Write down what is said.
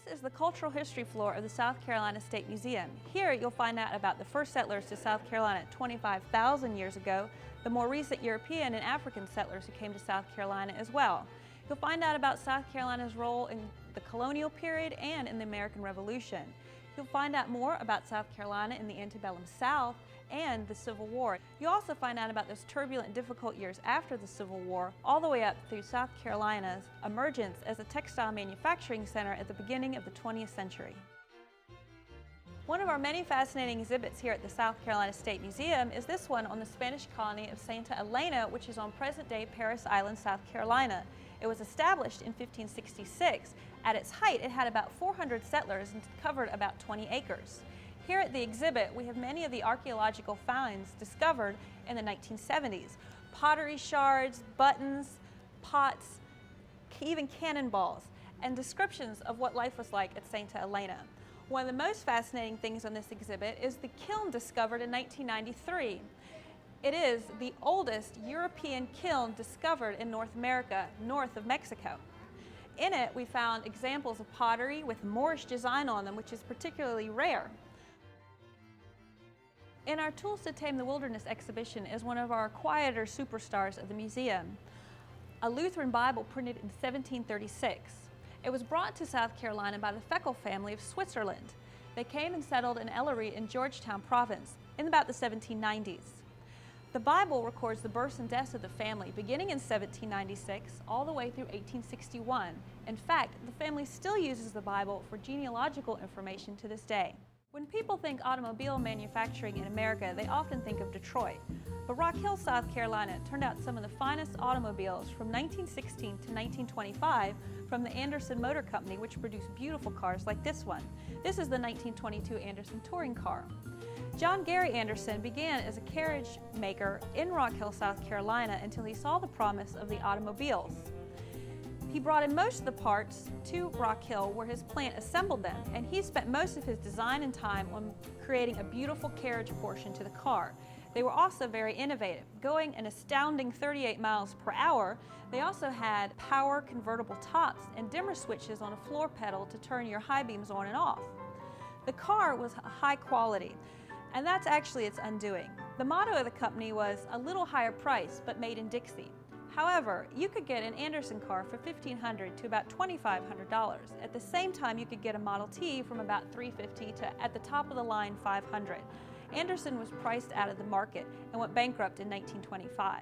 This is the cultural history floor of the South Carolina State Museum. Here you'll find out about the first settlers to South Carolina 25,000 years ago, the more recent European and African settlers who came to South Carolina as well. You'll find out about South Carolina's role in the colonial period and in the American Revolution. You'll find out more about South Carolina in the antebellum South and the Civil War. You'll also find out about those turbulent, difficult years after the Civil War, all the way up through South Carolina's emergence as a textile manufacturing center at the beginning of the 20th century. One of our many fascinating exhibits here at the South Carolina State Museum is this one on the Spanish colony of Santa Elena, which is on present-day Parris Island, South Carolina. It was established in 1566. At its height, it had about 400 settlers and covered about 20 acres. Here at the exhibit, we have many of the archaeological finds discovered in the 1970s. Pottery shards, buttons, pots, even cannonballs, and descriptions of what life was like at Santa Elena. One of the most fascinating things on this exhibit is the kiln discovered in 1993. It is the oldest European kiln discovered in North America, north of Mexico. In it, we found examples of pottery with Moorish design on them, which is particularly rare. In our Tools to Tame the Wilderness exhibition is one of our quieter superstars of the museum, a Lutheran Bible printed in 1736. It was brought to South Carolina by the Feckle family of Switzerland. They came and settled in Ellery in Georgetown Province in about the 1790s. The Bible records the births and deaths of the family beginning in 1796 all the way through 1861. In fact, the family still uses the Bible for genealogical information to this day. When people think automobile manufacturing in America, they often think of Detroit. But Rock Hill, South Carolina turned out some of the finest automobiles from 1916 to 1925 from the Anderson Motor Company, which produced beautiful cars like this one. This is the 1922 Anderson touring car. John Gary Anderson began as a carriage maker in Rock Hill, South Carolina until he saw the promise of the automobiles. He brought in most of the parts to Rock Hill where his plant assembled them, and he spent most of his design and time on creating a beautiful carriage portion to the car. They were also very innovative. Going an astounding 38 miles per hour, they also had power convertible tops and dimmer switches on a floor pedal to turn your high beams on and off. The car was high quality, and that's actually its undoing. The motto of the company was a little higher price, but made in Dixie. However, you could get an Anderson car for $1,500 to about $2,500. At the same time, you could get a Model T from about $350 to, at the top of the line, $500. Anderson was priced out of the market and went bankrupt in 1925.